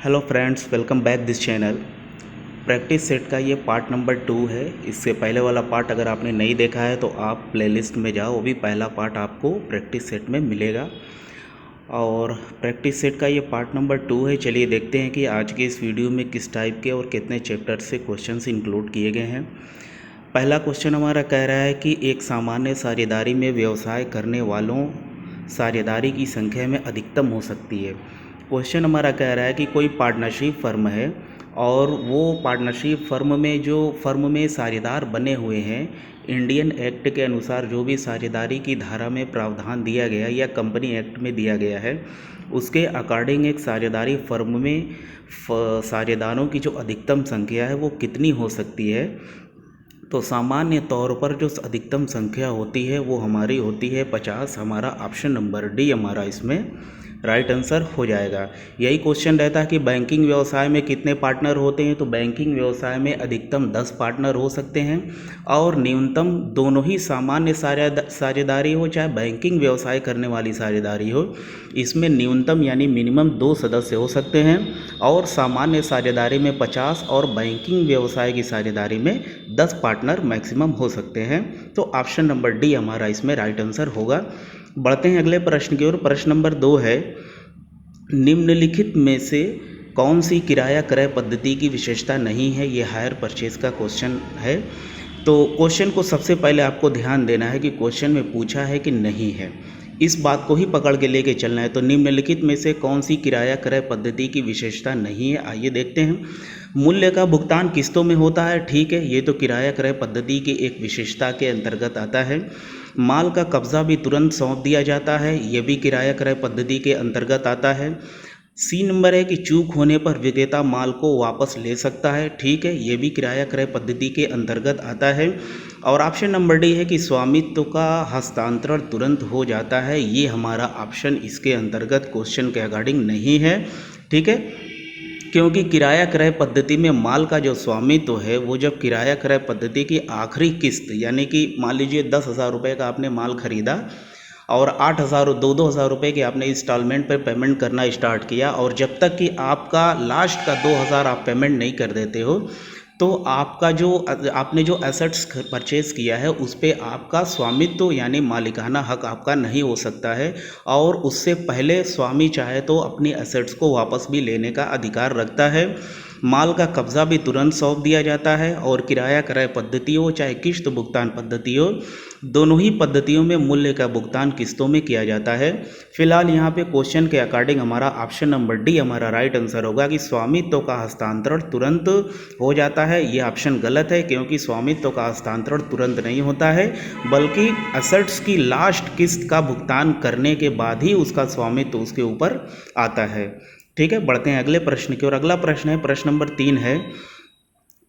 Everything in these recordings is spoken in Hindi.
Hello friends, welcome back this channel. Practice set का ये पार्ट नंबर 2 है। इससे पहले वाला पार्ट अगर आपने नहीं देखा है तो आप प्लेलिस्ट में जाओ, वो भी पहला पार्ट आपको प्रैक्टिस सेट में मिलेगा। और प्रैक्टिस सेट का ये पार्ट नंबर 2 है। चलिए देखते हैं कि आज के इस वीडियो में किस टाइप के और कितने चैप्टर से क्वेश्चंस इंक्लूड किए गए हैं। पहला क्वेश्चन हमारा कह रहा है कि एक सामान्य साझेदारी में व्यवसाय करने वालों साझेदारी की संख्या में अधिकतम हो सकती है। क्वेश्चन हमारा कह रहा है कि कोई पार्टनरशिप फर्म है और वो पार्टनरशिप फर्म में साझेदार बने हुए हैं। इंडियन एक्ट के अनुसार जो भी साझेदारी की धारा में प्रावधान दिया गया या कंपनी एक्ट में दिया गया है, उसके अकॉर्डिंग एक साझेदारी फर्म में साझेदारों की जो अधिकतम संख्या है वो कितनी हो सकती है। तो सामान्य तौर पर जो अधिकतम संख्या होती है वो हमारी होती है 50। हमारा ऑप्शन नंबर डी हमारा इसमें राइट आंसर हो जाएगा। यही क्वेश्चन रहता है कि बैंकिंग व्यवसाय में कितने पार्टनर होते हैं, तो बैंकिंग व्यवसाय में अधिकतम 10 पार्टनर हो सकते हैं और न्यूनतम, दोनों ही सामान्य साझेदारी हो चाहे बैंकिंग व्यवसाय करने वाली साझेदारी हो, इसमें न्यूनतम यानी मिनिमम 2 सदस्य हो सकते हैं और सामान्य साझेदारी में 50 और बैंकिंग व्यवसाय की साझेदारी में 10 पार्टनर मैक्सिमम हो सकते हैं। तो ऑप्शन नंबर डी हमारा इसमें राइट आंसर होगा। बढ़ते हैं अगले प्रश्न की ओर। प्रश्न नंबर 2 है, निम्नलिखित में से कौन सी किराया क्रय पद्धति की विशेषता नहीं है। ये हायर परचेज का क्वेश्चन है। तो क्वेश्चन को सबसे पहले आपको ध्यान देना है कि क्वेश्चन में पूछा है कि नहीं है, इस बात को ही पकड़ के लेके चलना है। तो निम्नलिखित में से कौन सी किराया क्रय पद्धति की विशेषता नहीं है, आइए देखते हैं। मूल्य का भुगतान किस्तों में होता है, ठीक है, ये तो किराया क्रय पद्धति की एक विशेषता के अंतर्गत आता है। माल का कब्जा भी तुरंत सौंप दिया जाता है, ये भी किराया क्रय पद्धति के अंतर्गत आता है। सी नंबर है कि चूक होने पर विक्रेता माल को वापस ले सकता है, ठीक है, ये भी किराया क्रय पद्धति के अंतर्गत आता है। और ऑप्शन नंबर डी है कि स्वामित्व का हस्तांतरण तुरंत हो जाता है, ये हमारा ऑप्शन इसके अंतर्गत क्वेश्चन के अकॉर्डिंग नहीं है, ठीक है, क्योंकि किराया क्रय पद्धति में माल का जो स्वामित्व है वो जब किराया क्रय पद्धति की आखिरी किस्त, यानी कि मान लीजिए 10,000 रुपये का आपने माल खरीदा और 8,000 दो हज़ार रुपये के आपने इंस्टॉलमेंट पर पेमेंट करना स्टार्ट किया और जब तक कि आपका लास्ट का 2,000 आप पेमेंट नहीं कर देते हो तो आपका जो आपने जो एसेट्स परचेज़ किया है उस पर आपका स्वामित्व यानी मालिकाना हक आपका नहीं हो सकता है और उससे पहले स्वामी चाहे तो अपनी एसेट्स को वापस भी लेने का अधिकार रखता है। माल का कब्ज़ा भी तुरंत सौंप दिया जाता है और किराया क्रय पद्धति हो चाहे किस्त भुगतान पद्धति हो, दोनों ही पद्धतियों में मूल्य का भुगतान किस्तों में किया जाता है। फिलहाल यहाँ पे क्वेश्चन के अकॉर्डिंग हमारा ऑप्शन नंबर डी हमारा राइट आंसर होगा कि स्वामित्व का हस्तांतरण तुरंत हो जाता है। ये ऑप्शन गलत है क्योंकि स्वामित्व का हस्तांतरण तुरंत नहीं होता है, बल्कि एसेट्स की लास्ट किस्त का भुगतान करने के बाद ही उसका स्वामित्व उसके ऊपर आता है, ठीक है। बढ़ते हैं अगले प्रश्न की ओर। अगला प्रश्न है, प्रश्न नंबर 3 है,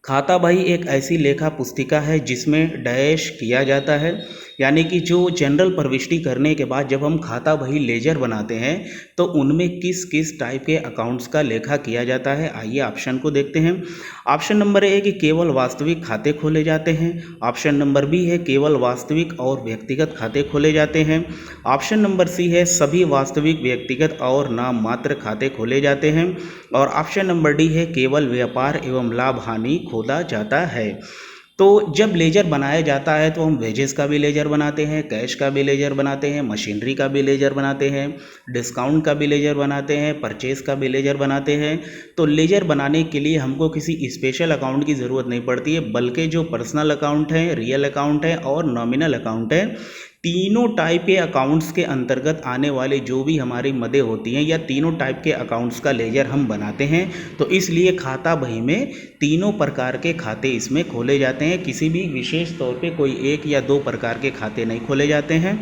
खाता बही एक ऐसी लेखा पुस्तिका है जिसमें डैश किया जाता है, यानी कि जो जनरल प्रविष्टि करने के बाद जब हम खाता बही लेजर बनाते हैं तो उनमें किस किस टाइप के अकाउंट्स का लेखा किया जाता है। आइए ऑप्शन को देखते हैं। ऑप्शन नंबर ए कि केवल वास्तविक खाते खोले जाते हैं। ऑप्शन नंबर बी है केवल वास्तविक और व्यक्तिगत खाते खोले जाते हैं। ऑप्शन नंबर सी है सभी वास्तविक, व्यक्तिगत और नाम मात्र खाते खोले जाते हैं। और ऑप्शन नंबर डी है केवल व्यापार एवं लाभ हानि खोला जाता है। तो जब लेजर बनाया जाता है तो हम वेजेस का भी लेजर बनाते हैं, कैश का भी लेजर बनाते हैं, मशीनरी का भी लेजर बनाते हैं, डिस्काउंट का भी लेजर बनाते हैं, परचेस का भी लेजर बनाते हैं। तो लेजर बनाने के लिए हमको किसी स्पेशल अकाउंट की ज़रूरत नहीं पड़ती है, बल्कि जो पर्सनल अकाउंट है, रियल अकाउंट है और नॉमिनल अकाउंट है, तीनों टाइप के अकाउंट्स के अंतर्गत आने वाले जो भी हमारी मदें होती हैं या तीनों टाइप के अकाउंट्स का लेजर हम बनाते हैं। तो इसलिए खाता बही में तीनों प्रकार के खाते इसमें खोले जाते हैं, किसी भी विशेष तौर पे कोई एक या दो प्रकार के खाते नहीं खोले जाते हैं।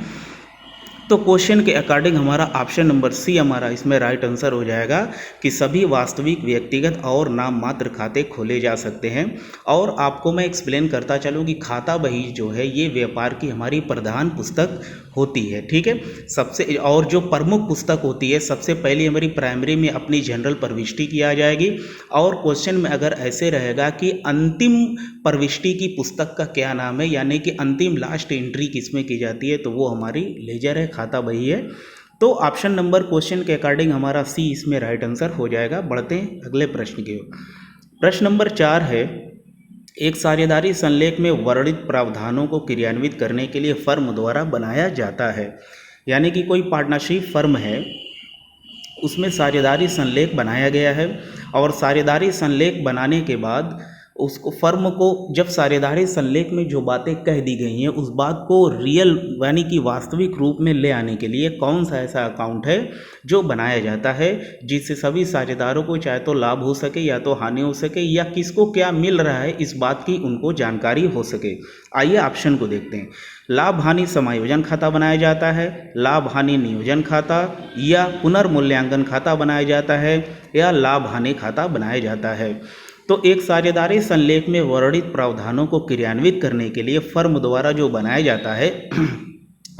तो क्वेश्चन के अकॉर्डिंग हमारा ऑप्शन नंबर सी हमारा इसमें राइट आंसर हो जाएगा कि सभी वास्तविक, व्यक्तिगत और नाम मात्र खाते खोले जा सकते हैं। और आपको मैं एक्सप्लेन करता चलूँ कि खाता बही जो है ये व्यापार की हमारी प्रधान पुस्तक होती है, ठीक है। सबसे और जो प्रमुख पुस्तक होती है, सबसे पहले हमारी प्राइमरी में अपनी जनरल प्रविष्टि की आ जाएगी और क्वेश्चन में अगर ऐसे रहेगा कि अंतिम प्रविष्टि की पुस्तक का क्या नाम है, यानी कि अंतिम लास्ट एंट्री किसमें की जाती है, तो वो हमारी लेजर है, खाता बही है। तो ऑप्शन नंबर क्वेश्चन के अकॉर्डिंग हमारा सी इसमें राइट आंसर हो जाएगा। बढ़ते हैं अगले प्रश्न की ओर। प्रश्न नंबर 4 है, एक साझेदारी संलेख में वर्णित प्रावधानों को क्रियान्वित करने के लिए फर्म द्वारा बनाया जाता है। यानी कि कोई पार्टनरशिप फर्म है, उसमें साझेदारी संलेख बनाया गया है और साझेदारी संलेख बनाने के बाद उसको फर्म को जब साझेदारी संलेख में जो बातें कह दी गई हैं उस बात को रियल यानी कि वास्तविक रूप में ले आने के लिए कौन सा ऐसा अकाउंट है जो बनाया जाता है जिससे सभी साझेदारों को चाहे तो लाभ हो सके या तो हानि हो सके या किसको क्या मिल रहा है इस बात की उनको जानकारी हो सके। आइए ऑप्शन को देखते हैं। लाभ हानि समायोजन खाता बनाया जाता है, लाभ हानि नियोजन खाता, या पुनर्मूल्यांकन खाता बनाया जाता है, या लाभ हानि खाता बनाया जाता है। तो एक साझेदारी संलेख में वर्णित प्रावधानों को क्रियान्वित करने के लिए फर्म द्वारा जो बनाया जाता है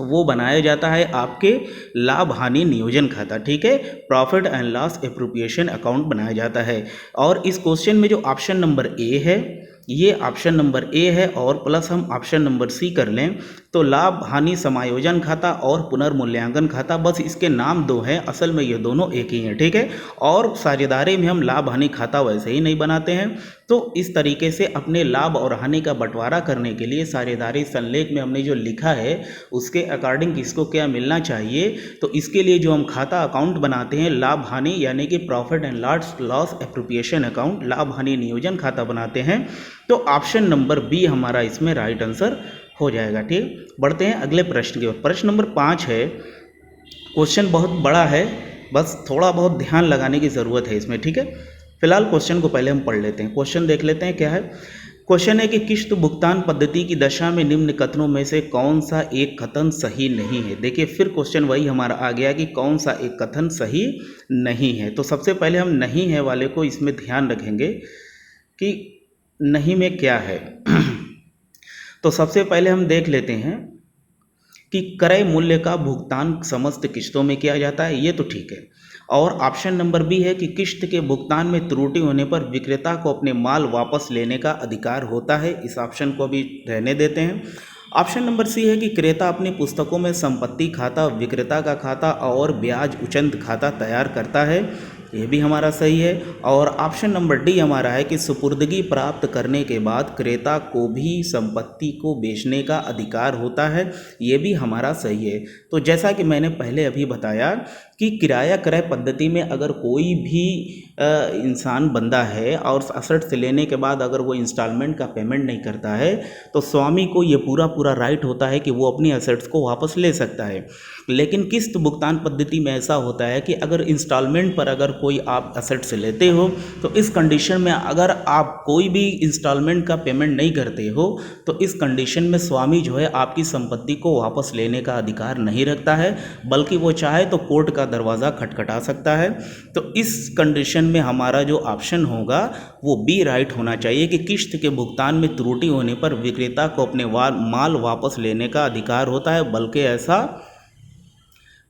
वो बनाया जाता है आपके लाभ हानि नियोजन खाता, ठीक है, profit and loss appropriation account बनाया जाता है। और इस क्वेश्चन में जो ऑप्शन नंबर ए है ये ऑप्शन नंबर ए है और प्लस हम ऑप्शन नंबर सी कर लें तो लाभ हानि समायोजन खाता और पुनर्मूल्यांकन खाता, बस इसके नाम दो हैं, असल में ये दोनों एक ही हैं, ठीक है। और साझेदारी में हम लाभ हानि खाता वैसे ही नहीं बनाते हैं। तो इस तरीके से अपने लाभ और हानि का बंटवारा करने के लिए साझेदारी संलेख में हमने जो लिखा है उसके अकॉर्डिंग किसको क्या मिलना चाहिए, तो इसके लिए जो हम खाता अकाउंट बनाते हैं लाभ हानि यानी कि profit and loss appropriation account, लाभ हानि नियोजन खाता बनाते हैं। तो ऑप्शन नंबर बी हमारा इसमें राइट आंसर हो जाएगा, ठीक। बढ़ते हैं अगले प्रश्न की ओर। प्रश्न नंबर 5 है, क्वेश्चन बहुत बड़ा है, बस थोड़ा बहुत ध्यान लगाने की ज़रूरत है इसमें, ठीक है। फिलहाल क्वेश्चन को पहले हम पढ़ लेते हैं। क्वेश्चन देख लेते हैं क्या है। क्वेश्चन है कि किश्त भुगतान पद्धति की दशा में निम्न कथनों में से कौन सा एक कथन सही नहीं है। देखिए फिर क्वेश्चन वही हमारा आ गया कि कौन सा एक कथन सही नहीं है। तो सबसे पहले हम नहीं है वाले को इसमें ध्यान रखेंगे कि नहीं में क्या है। तो सबसे पहले हम देख लेते हैं कि क्रय मूल्य का भुगतान समस्त किश्तों में किया जाता है, ये तो ठीक है। और ऑप्शन नंबर बी है कि किश्त के भुगतान में त्रुटि होने पर विक्रेता को अपने माल वापस लेने का अधिकार होता है, इस ऑप्शन को भी रहने देते हैं। ऑप्शन नंबर सी है कि क्रेता अपनी पुस्तकों में संपत्ति खाता, विक्रेता का खाता और ब्याज उचंत खाता तैयार करता है, ये भी हमारा सही है। और ऑप्शन नंबर डी हमारा है कि सुपुर्दगी प्राप्त करने के बाद क्रेता को भी संपत्ति को बेचने का अधिकार होता है, ये भी हमारा सही है। तो जैसा कि मैंने पहले अभी बताया कि किराया क्रय पद्धति में अगर कोई भी इंसान बंदा है और असेट से लेने के बाद अगर वो इंस्टॉलमेंट का पेमेंट नहीं करता है तो स्वामी को ये पूरा राइट होता है कि वो अपनी असेट्स को वापस ले सकता है। लेकिन किस्त भुगतान पद्धति में ऐसा होता है कि अगर इंस्टॉलमेंट पर अगर कोई आप असेट से लेते हो तो इस कंडीशन में अगर आप कोई भी इंस्टॉलमेंट का पेमेंट नहीं करते हो तो इस कंडीशन में स्वामी जो है आपकी संपत्ति को वापस लेने का अधिकार नहीं रखता है, बल्कि वो चाहे तो कोर्ट का दरवाज़ा खटखटा सकता है। तो इस कंडीशन में हमारा जो ऑप्शन होगा वो बी राइट होना चाहिए कि किश्त के भुगतान में त्रुटि होने पर विक्रेता को अपने माल वापस लेने का अधिकार होता है, बल्कि ऐसा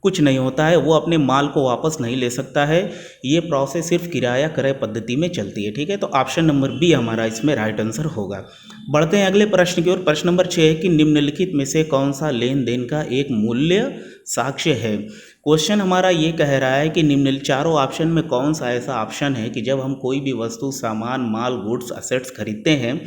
कुछ नहीं होता है, वो अपने माल को वापस नहीं ले सकता है। ये प्रोसेस सिर्फ किराया क्रय पद्धति में चलती है, ठीक है। तो ऑप्शन नंबर बी हमारा इसमें राइट आंसर होगा। बढ़ते हैं अगले प्रश्न की ओर। प्रश्न नंबर 6 है कि निम्नलिखित में से कौन सा लेन देन का एक मूल्य साक्ष्य है। क्वेश्चन हमारा ये कह रहा है कि निम्न चारों ऑप्शन में कौन सा ऐसा ऑप्शन है कि जब हम कोई भी वस्तु, सामान, माल, गुड्स, असेट्स खरीदते हैं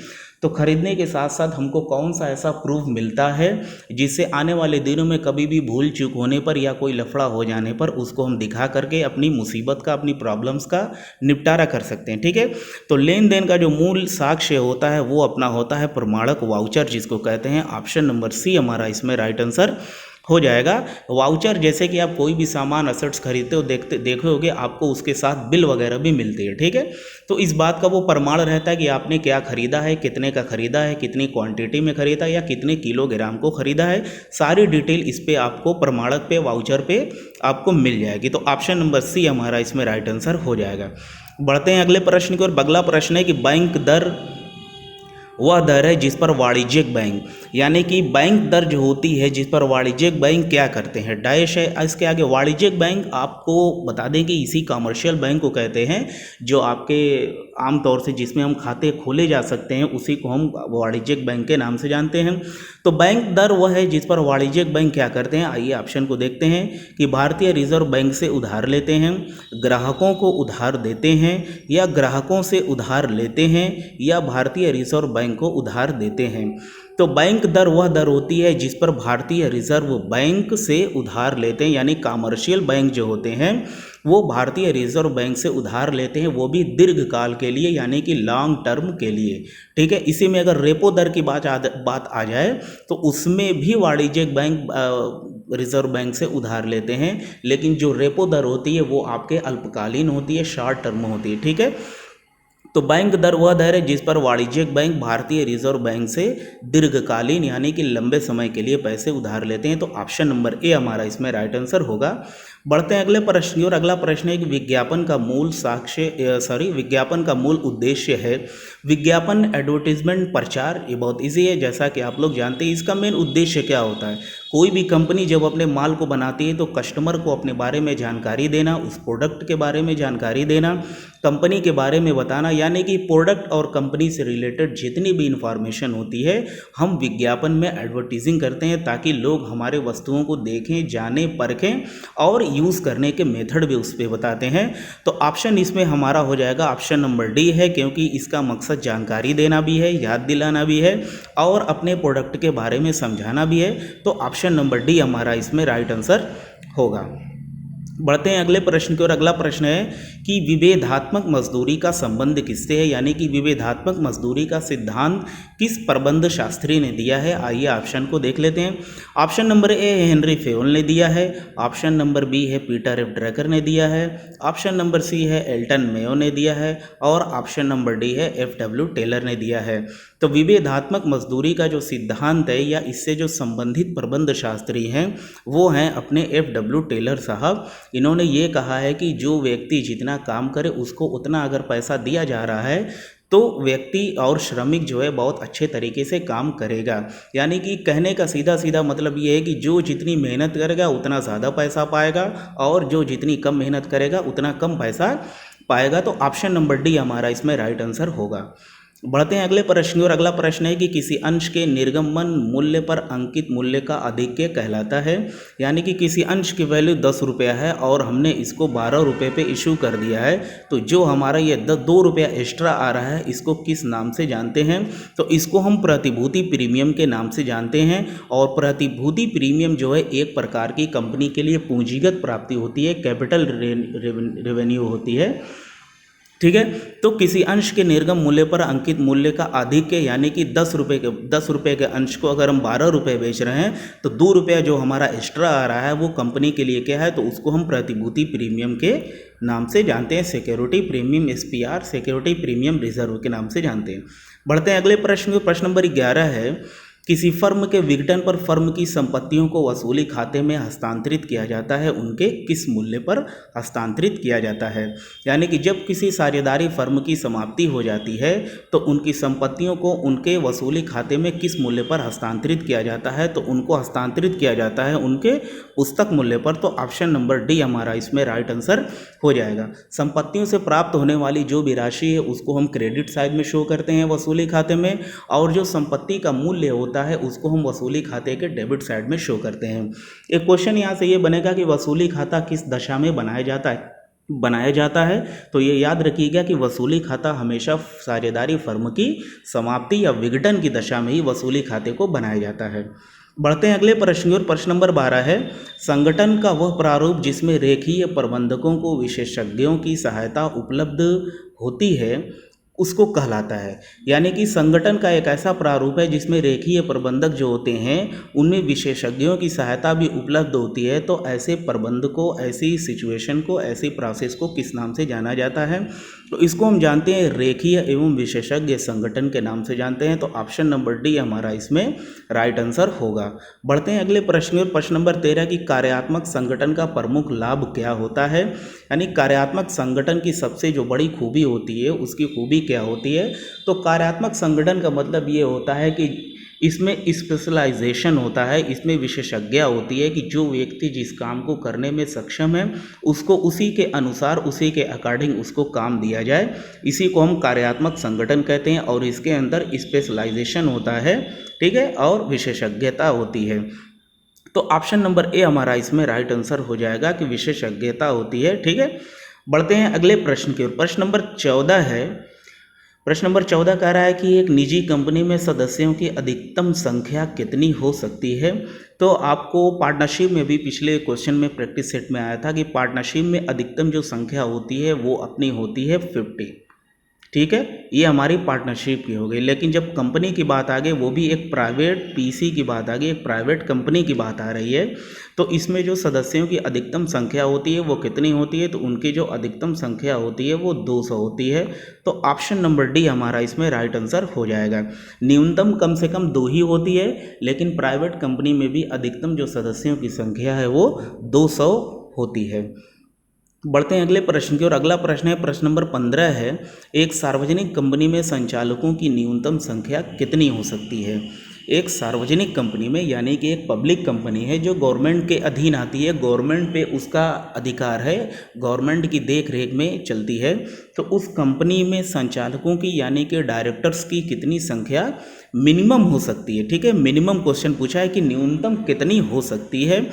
तो खरीदने के साथ साथ हमको कौन सा ऐसा प्रूफ मिलता है जिससे आने वाले दिनों में कभी भी भूल चूक होने पर या कोई लफड़ा हो जाने पर उसको हम दिखा करके अपनी मुसीबत का, अपनी प्रॉब्लम्स का निपटारा कर सकते हैं, ठीक है। तो लेन देन का जो मूल साक्ष्य होता है वो अपना होता है प्रमाणक वाउचर, जिसको कहते हैं। ऑप्शन नंबर सी हमारा इसमें राइट आंसर हो जाएगा। वाउचर जैसे कि आप कोई भी सामान, असेट्स खरीदते हो, देखे होगे आपको उसके साथ बिल वगैरह भी मिलते हैं, ठीक है। तो इस बात का वो प्रमाण रहता है कि आपने क्या खरीदा है, कितने का खरीदा है, कितनी क्वांटिटी में खरीदा या कितने किलोग्राम को खरीदा है, सारी डिटेल इस पे आपको प्रमाणक पे, वाउचर पे आपको मिल जाएगी। तो ऑप्शन नंबर सी हमारा इसमें राइट आंसर हो जाएगा। बढ़ते हैं अगले प्रश्न की ओर। अगला प्रश्न है कि बैंक दर वह दर है जिस पर वाणिज्यिक बैंक यानी कि बैंक दर्ज होती है जिस पर वाणिज्यिक बैंक क्या करते हैं, डैश है। इसके आगे वाणिज्यिक बैंक आपको बता दें कि इसी कमर्शियल बैंक को कहते हैं जो आपके आमतौर से जिसमें हम खाते खोले जा सकते हैं उसी को हम वाणिज्यिक बैंक के नाम से जानते हैं। तो बैंक दर वह है जिस पर वाणिज्यिक बैंक क्या करते हैं। आइए ऑप्शन को देखते हैं कि भारतीय रिजर्व बैंक से उधार लेते हैं, ग्राहकों को उधार देते हैं, या ग्राहकों से उधार लेते हैं, या भारतीय रिजर्व बैंक को उधार देते हैं। तो बैंक दर वह दर होती है जिस पर भारतीय रिजर्व बैंक से उधार लेते हैं, यानी कमर्शियल बैंक जो होते हैं वो भारतीय रिजर्व बैंक से उधार लेते हैं, वो भी दीर्घकाल के लिए यानी कि लॉन्ग टर्म के लिए। ठीक है, इसी में अगर रेपो दर की बात आ जाए तो उसमें भी वाणिज्यिक बैंक रिजर्व बैंक से उधार लेते हैं, लेकिन जो रेपो दर होती है वो आपके अल्पकालीन होती है, शॉर्ट टर्म होती है। ठीक है, तो बैंक दर वह दर है जिस पर वाणिज्यिक बैंक भारतीय रिजर्व बैंक से दीर्घकालीन यानी कि लंबे समय के लिए पैसे उधार लेते हैं। तो ऑप्शन नंबर ए हमारा इसमें राइट आंसर होगा। बढ़ते हैं अगले प्रश्न की और अगला प्रश्न है कि विज्ञापन का मूल उद्देश्य है। विज्ञापन एडवर्टीजमेंट प्रचार, ये बहुत इजी है जैसा कि आप लोग जानते हैं। इसका मेन उद्देश्य क्या होता है, कोई भी कंपनी जब अपने माल को बनाती है तो कस्टमर को अपने बारे में जानकारी देना, उस प्रोडक्ट के बारे में जानकारी देना, कंपनी के बारे में बताना, यानी कि प्रोडक्ट और कंपनी से रिलेटेड जितनी भी इंफॉर्मेशन होती है हम विज्ञापन में एडवर्टीजिंग करते हैं ताकि लोग हमारे वस्तुओं को देखें, जानें, परखें और यूज़ करने के मेथड भी उस पर बताते हैं। तो ऑप्शन इसमें हमारा हो जाएगा ऑप्शन नंबर डी है, क्योंकि इसका मकसद जानकारी देना भी है, याद दिलाना भी है और अपने प्रोडक्ट के बारे में समझाना भी है। तो ऑप्शन नंबर डी हमारा इसमें राइट आंसर होगा। बढ़ते हैं अगले प्रश्न की और अगला प्रश्न है कि विभेदात्मक मजदूरी का संबंध किससे है, यानी कि विभेदात्मक मजदूरी का सिद्धांत किस प्रबंध शास्त्री ने दिया है। आइए ऑप्शन को देख लेते हैं। ऑप्शन नंबर ए है हेनरी फेयोल ने दिया है, ऑप्शन नंबर बी है पीटर एफ ड्रकर ने दिया है, ऑप्शन नंबर सी है एल्टन मेयो ने दिया है और ऑप्शन नंबर डी है एफ.डब्ल्यू. टेलर ने दिया है। तो विभेदात्मक मजदूरी का जो सिद्धांत है या इससे जो संबंधित प्रबंध शास्त्री हैं वो हैं अपने एफ.डब्ल्यू. टेलर साहब। इन्होंने ये कहा है कि जो व्यक्ति जितना काम करे उसको उतना अगर पैसा दिया जा रहा है तो व्यक्ति और श्रमिक जो है बहुत अच्छे तरीके से काम करेगा। यानी कि कहने का सीधा सीधा मतलब ये है कि जो जितनी मेहनत करेगा उतना ज़्यादा पैसा पाएगा और जो जितनी कम मेहनत करेगा उतना कम पैसा पाएगा। तो ऑप्शन नंबर डी हमारा इसमें राइट आंसर होगा। बढ़ते हैं अगले प्रश्न और अगला प्रश्न है कि किसी अंश के निर्गमन मूल्य पर अंकित मूल्य का आधिक्य कहलाता है। यानी कि किसी अंश की वैल्यू 10 रुपया है और हमने इसको 12 रुपये पे इशू कर दिया है, तो जो हमारा ये 2 रुपया एक्स्ट्रा आ रहा है इसको किस नाम से जानते हैं। तो इसको हम प्रतिभूति प्रीमियम के नाम से जानते हैं। और प्रतिभूति प्रीमियम जो है एक प्रकार की कंपनी के लिए पूंजीगत प्राप्ति होती है, कैपिटल रेवेन्यू होती है। ठीक है, तो किसी अंश के निर्गम मूल्य पर अंकित मूल्य का आधिक्य यानी कि 10 रुपये के अंश को अगर हम 12 रुपये बेच रहे हैं तो 2 रुपया जो हमारा एक्स्ट्रा आ रहा है वो कंपनी के लिए क्या है, तो उसको हम प्रतिभूति प्रीमियम के नाम से जानते हैं, security premium SPR, security premium reserve के नाम से जानते हैं। बढ़ते हैं अगले प्रश्न। प्रश्न नंबर 11 है किसी फर्म के विघटन पर फर्म की संपत्तियों को वसूली खाते में हस्तांतरित किया जाता है, उनके किस मूल्य पर हस्तांतरित किया जाता है। यानी कि जब किसी साझेदारी फर्म की समाप्ति हो जाती है तो उनकी संपत्तियों को उनके वसूली खाते में किस मूल्य पर हस्तांतरित किया जाता है, तो उनको हस्तांतरित किया जाता है उनके पुस्तक मूल्य पर। तो ऑप्शन नंबर डी हमारा इसमें राइट आंसर हो जाएगा। संपत्तियों से प्राप्त होने वाली जो भी राशि है उसको हम क्रेडिट साइड में शो करते हैं वसूली खाते में, और जो संपत्ति का मूल्य होता है उसको हम वसूली खाते के डेबिट साइड में शो करते हैं। एक क्वेश्चन यहाँ से ये बनेगा कि वसूली खाता किस दशा में बनाया जाता है। तो ये याद रखिएगा कि वसूली खाता हमेशा साझेदारी फर्म की समाप्ति या विघटन की दशा में ही वसूली खाते को बनाया जाता है। बढ़ते हैं अगले प्रश्न और प्रश्न नंबर 12 है संगठन का वह प्रारूप जिसमें रेखीय प्रबंधकों को विशेषज्ञों की सहायता उपलब्ध होती है उसको कहलाता है। यानी कि संगठन का एक ऐसा प्रारूप है जिसमें रेखीय प्रबंधक जो होते हैं उनमें विशेषज्ञों की सहायता भी उपलब्ध होती है। तो ऐसे प्रबंध को, ऐसी सिचुएशन को, ऐसी प्रोसेस को किस नाम से जाना जाता है, तो इसको हम जानते हैं रेखीय एवं विशेषज्ञ संगठन के नाम से जानते हैं। तो ऑप्शन नंबर डी हमारा इसमें राइट आंसर होगा। बढ़ते हैं अगले प्रश्न और प्रश्न नंबर 13 की कार्यात्मक संगठन का प्रमुख लाभ क्या होता है। यानी कार्यात्मक संगठन की सबसे जो बड़ी खूबी होती है उसकी खूबी क्या होती है। तो कार्यात्मक संगठन का मतलब ये होता है कि इसमें स्पेशलाइजेशन होता है, इसमें विशेषज्ञता होती है कि जो व्यक्ति जिस काम को करने में सक्षम है उसको उसी के अनुसार उसी के अकॉर्डिंग उसको काम दिया जाए। इसी को हम कार्यात्मक संगठन कहते हैं और इसके अंदर स्पेशलाइजेशन होता है, ठीक है, और विशेषज्ञता होती है। तो ऑप्शन नंबर ए हमारा इसमें राइट आंसर हो जाएगा कि विशेषज्ञता होती है, ठीक है। बढ़ते हैं अगले प्रश्न की ओर। प्रश्न नंबर 14 है। प्रश्न नंबर 14 कह रहा है कि एक निजी कंपनी में सदस्यों की अधिकतम संख्या कितनी हो सकती है। तो आपको पार्टनरशिप में भी पिछले क्वेश्चन में प्रैक्टिस सेट में आया था कि पार्टनरशिप में अधिकतम जो संख्या होती है वो अपनी होती है 50, ठीक है। ये हमारी पार्टनरशिप की हो गई। लेकिन जब कंपनी की बात आ गई, वो भी एक प्राइवेट पीसी की बात आ गई, एक प्राइवेट कंपनी की बात आ रही है, तो इसमें जो सदस्यों की अधिकतम संख्या होती है वो कितनी होती है। तो उनकी जो अधिकतम संख्या होती है वो 200 होती है। तो ऑप्शन नंबर डी हमारा इसमें राइट आंसर हो जाएगा। न्यूनतम कम से कम 2 ही होती है, लेकिन प्राइवेट कंपनी में भी अधिकतम जो सदस्यों की संख्या है वो 200 होती है। बढ़ते हैं अगले प्रश्न की ओर। अगला प्रश्न है, प्रश्न नंबर 15 है। एक सार्वजनिक कंपनी में संचालकों की न्यूनतम संख्या कितनी हो सकती है। एक सार्वजनिक कंपनी में, यानी कि एक पब्लिक कंपनी है जो गवर्नमेंट के अधीन आती है, गवर्नमेंट पे उसका अधिकार है, गवर्नमेंट की देख रेख में चलती है, तो उस कंपनी में संचालकों की यानी कि डायरेक्टर्स की कितनी संख्या मिनिमम हो सकती है, ठीक है। मिनिमम क्वेश्चन पूछा है कि न्यूनतम कितनी हो सकती है।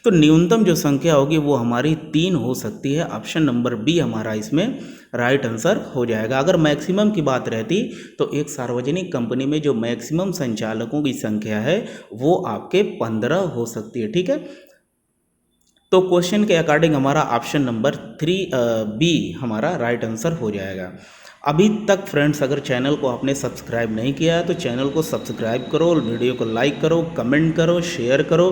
तो न्यूनतम जो संख्या होगी वो हमारी 3 हो सकती है। ऑप्शन नंबर बी हमारा इसमें राइट आंसर हो जाएगा। अगर मैक्सिमम की बात रहती तो एक सार्वजनिक कंपनी में जो मैक्सिमम संचालकों की संख्या है वो आपके 15 हो सकती है, ठीक है। तो क्वेश्चन के अकॉर्डिंग हमारा ऑप्शन नंबर 3 बी हमारा राइट आंसर हो जाएगा। अभी तक फ्रेंड्स अगर चैनल को आपने सब्सक्राइब नहीं किया है तो चैनल को सब्सक्राइब करो, वीडियो को लाइक करो, कमेंट करो, शेयर करो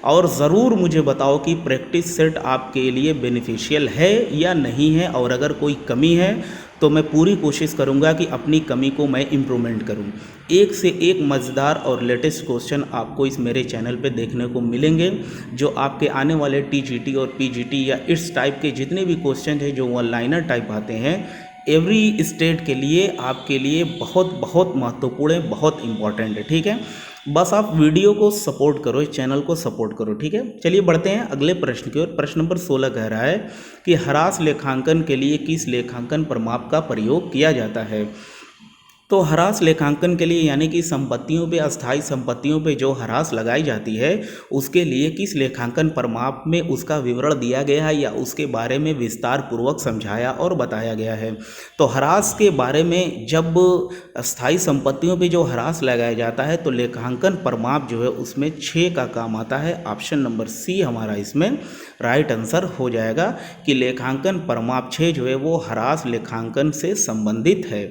और ज़रूर मुझे बताओ कि प्रैक्टिस सेट आपके लिए बेनिफिशियल है या नहीं है। और अगर कोई कमी है तो मैं पूरी कोशिश करूंगा कि अपनी कमी को मैं इम्प्रूवमेंट करूं। एक से एक मज़ेदार और लेटेस्ट क्वेश्चन आपको इस मेरे चैनल पे देखने को मिलेंगे, जो आपके आने वाले टीजीटी और पीजीटी या इस टाइप के जितने भी क्वेश्चन हैं जो वन लाइनर टाइप आते हैं, एवरी स्टेट के लिए आपके लिए बहुत बहुत महत्वपूर्ण है, बहुत इंपॉर्टेंट है, ठीक है। बस आप वीडियो को सपोर्ट करो, इस चैनल को सपोर्ट करो, ठीक है। चलिए बढ़ते हैं अगले प्रश्न की ओर। प्रश्न नंबर 16 कह रहा है कि ह्रास लेखांकन के लिए किस लेखांकन प्रमाप का प्रयोग किया जाता है। तो ह्रास लेखांकन के लिए यानी कि संपत्तियों पे, अस्थायी संपत्तियों पे जो ह्रास लगाई जाती है उसके लिए किस लेखांकन प्रमाप में उसका विवरण दिया गया है या उसके बारे में विस्तार पूर्वक समझाया और बताया गया है। तो ह्रास के बारे में, जब अस्थायी संपत्तियों पे जो ह्रास लगाया जाता है तो लेखांकन प्रमाप जो है उसमें 6 का काम आता है। ऑप्शन नंबर सी हमारा इसमें राइट आंसर हो जाएगा कि लेखांकन प्रमाप 6 जो है वो ह्रास लेखांकन से संबंधित है।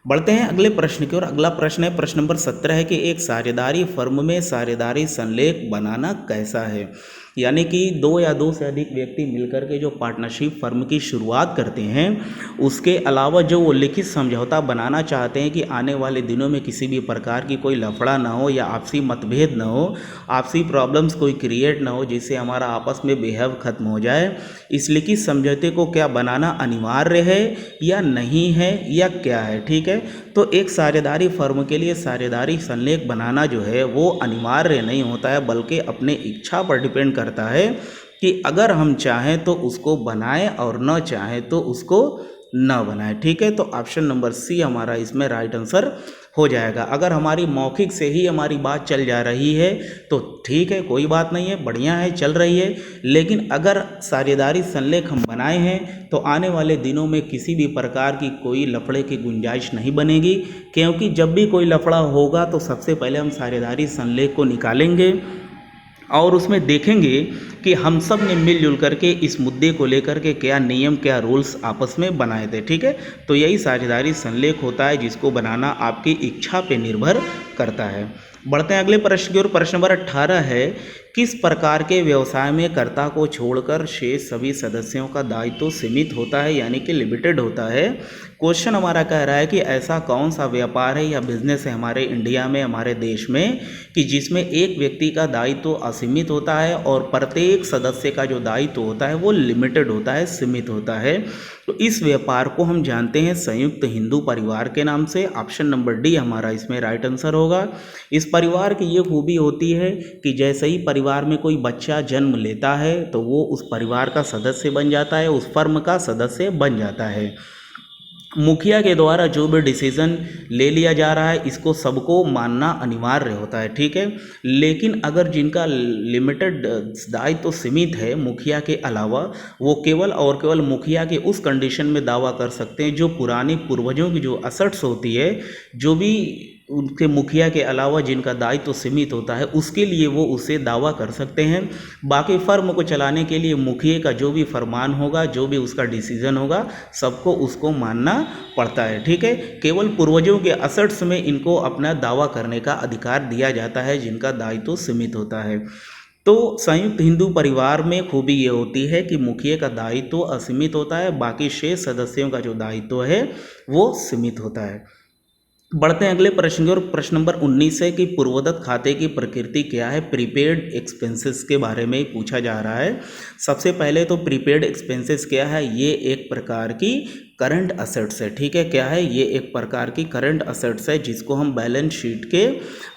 बढ़ते हैं अगले प्रश्न की ओर। अगला प्रश्न है, प्रश्न नंबर 17 है कि एक साझेदारी फर्म में साझेदारी संलेख बनाना कैसा है। यानी कि 2 या 2 से अधिक व्यक्ति मिलकर के जो पार्टनरशिप फर्म की शुरुआत करते हैं, उसके अलावा जो वो लिखित समझौता बनाना चाहते हैं कि आने वाले दिनों में किसी भी प्रकार की कोई लफड़ा ना हो या आपसी मतभेद ना हो, आपसी प्रॉब्लम्स कोई क्रिएट ना हो जिससे हमारा आपस में बिहेव खत्म हो जाए, इस लिखित समझौते को क्या बनाना अनिवार्य है या नहीं है या क्या है, ठीक है। तो एक साझेदारी फर्म के लिए साझेदारी संलेख बनाना जो है वो अनिवार्य नहीं होता है, बल्कि अपने इच्छा पर डिपेंड करता है कि अगर हम चाहें तो उसको बनाएं और न चाहें तो उसको न बनाएं, ठीक है। तो ऑप्शन नंबर सी हमारा इसमें राइट आंसर हो जाएगा। अगर हमारी मौखिक से ही हमारी बात चल जा रही है तो ठीक है, कोई बात नहीं है, बढ़िया है, चल रही है। लेकिन अगर साझेदारी संलेख हम बनाए हैं तो आने वाले दिनों में किसी भी प्रकार की कोई लफड़े की गुंजाइश नहीं बनेगी, क्योंकि जब भी कोई लफड़ा होगा तो सबसे पहले हम साझेदारी संलेख को निकालेंगे और उसमें देखेंगे कि हम सब ने मिलजुल करके इस मुद्दे को लेकर के क्या नियम, क्या रूल्स आपस में बनाए थे, ठीक है। तो यही साझेदारी संलेख होता है जिसको बनाना आपकी इच्छा पे निर्भर करता है। बढ़ते हैं अगले प्रश्न की ओर। प्रश्न नंबर 18 है किस प्रकार के व्यवसाय में कर्ता को छोड़कर शेष सभी सदस्यों का दायित्व सीमित होता है यानी कि लिमिटेड होता है। क्वेश्चन हमारा कह रहा है कि ऐसा कौन सा व्यापार है या बिजनेस है हमारे इंडिया में, हमारे देश में, कि जिसमें एक व्यक्ति का दायित्व असीमित होता है और प्रत्येक सदस्य का जो दायित्व होता है वो लिमिटेड होता है, सीमित होता है। तो इस व्यापार को हम जानते हैं संयुक्त हिंदू परिवार के नाम से। ऑप्शन नंबर डी हमारा इसमें राइट आंसर होगा। इस परिवार की ये खूबी होती है कि जैसे ही परिवार में कोई बच्चा जन्म लेता है तो वो उस परिवार का सदस्य बन जाता है, उस फर्म का सदस्य बन जाता है। मुखिया के द्वारा जो भी डिसीजन ले लिया जा रहा है इसको सबको मानना अनिवार्य होता है, ठीक है। लेकिन अगर जिनका लिमिटेड दायित्व तो सीमित है मुखिया के अलावा, वो केवल और केवल मुखिया के उस कंडीशन में दावा कर सकते हैं जो पुराने पूर्वजों की जो असट्स होती है, जो भी उनके मुखिया के अलावा जिनका दायित्व तो सीमित होता है उसके लिए वो उसे दावा कर सकते हैं। बाकी फर्म को चलाने के लिए मुखिया का जो भी फरमान होगा, जो भी उसका डिसीजन होगा, सबको उसको मानना पड़ता है, ठीक है। केवल पूर्वजों के असट्स में इनको अपना दावा करने का अधिकार दिया जाता है जिनका दायित्व तो सीमित होता है। तो संयुक्त हिंदू परिवार में खूबी ये होती है कि मुखिया का दायित्व तो असीमित होता है, बाकी शेष सदस्यों का जो दायित्व है वो सीमित होता है। बढ़ते हैं अगले प्रश्न की ओर। प्रश्न नंबर 19 है कि पूर्वदत्त खाते की प्रकृति क्या है। प्रीपेड एक्सपेंसेस के बारे में पूछा जा रहा है। सबसे पहले तो प्रीपेड एक्सपेंसेस क्या है, ये एक प्रकार की करंट असेट्स है, ठीक है। क्या है, ये एक प्रकार की करंट असेट्स है जिसको हम बैलेंस शीट के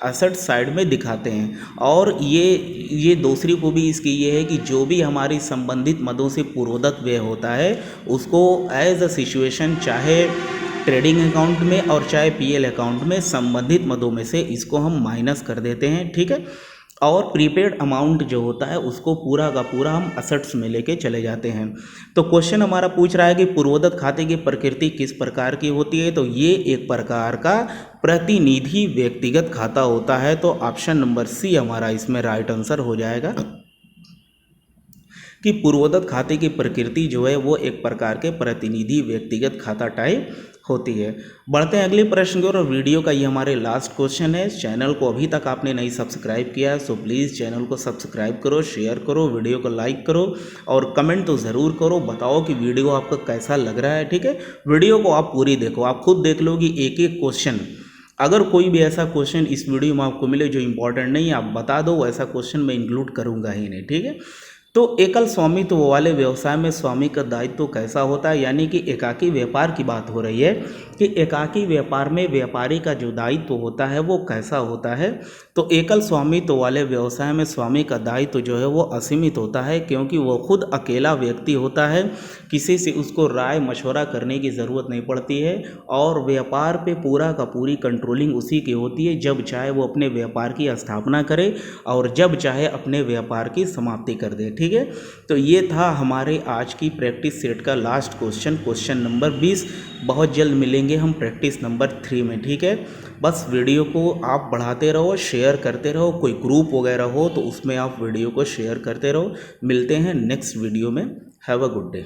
असेट साइड में दिखाते हैं। और ये दूसरी खूबी इसकी ये है कि जो भी हमारी संबंधित मदों से पूर्वदत्त व्यय होता है उसको एज अ सिचुएशन, चाहे ट्रेडिंग अकाउंट में और चाहे पीएल अकाउंट में, संबंधित मदों में से इसको हम माइनस कर देते हैं, ठीक है। और प्रीपेड अमाउंट जो होता है उसको पूरा का पूरा हम असेट्स में लेके चले जाते हैं। तो क्वेश्चन हमारा पूछ रहा है कि पूर्वदत्त खाते की प्रकृति किस प्रकार की होती है। तो ये एक प्रकार का प्रतिनिधि व्यक्तिगत खाता होता है। तो ऑप्शन नंबर सी हमारा इसमें राइट आंसर हो जाएगा कि पूर्वदत्त खाते की प्रकृति जो है वो एक प्रकार के प्रतिनिधि व्यक्तिगत खाता टाइप होती है। बढ़ते हैं अगले प्रश्न की ओर। वीडियो का ये हमारे लास्ट क्वेश्चन है। चैनल को अभी तक आपने नहीं सब्सक्राइब किया है सो प्लीज़ चैनल को सब्सक्राइब करो, शेयर करो, वीडियो को लाइक करो और कमेंट तो ज़रूर करो, बताओ कि वीडियो आपको कैसा लग रहा है, ठीक है। वीडियो को आप पूरी देखो, आप खुद देख लो कि एक एक क्वेश्चन, अगर कोई भी ऐसा क्वेश्चन इस वीडियो में आपको मिले जो इंपॉर्टेंट नहीं है आप बता दो, ऐसा क्वेश्चन मैं इंक्लूड करूँगा ही नहीं, ठीक है। तो एकल स्वामित्व वाले व्यवसाय में स्वामी का दायित्व कैसा होता है, यानी कि एकाकी व्यापार की बात हो रही है कि एकाकी व्यापार में व्यापारी का जो दायित्व होता है वो कैसा होता है। तो एकल स्वामित्व वाले व्यवसाय में स्वामी का दायित्व जो है वो असीमित होता है, क्योंकि वो खुद अकेला व्यक्ति होता है, किसी से उसको राय मशवरा करने की ज़रूरत नहीं पड़ती है और व्यापार पे पूरा का पूरी कंट्रोलिंग उसी की होती है, जब चाहे वो अपने व्यापार की स्थापना करे और जब चाहे अपने व्यापार की समाप्ति कर दे, ठीक है। तो ये था हमारे आज की प्रैक्टिस सेट का लास्ट क्वेश्चन, क्वेश्चन नंबर 20। बहुत जल्द मिलेंगे हम प्रैक्टिस नंबर 3 में, ठीक है। बस वीडियो को आप बढ़ाते रहो, शेयर करते रहो, कोई ग्रुप वगैरह हो तो उसमें आप वीडियो को शेयर करते रहो। मिलते हैं नेक्स्ट वीडियो में। Have a good day.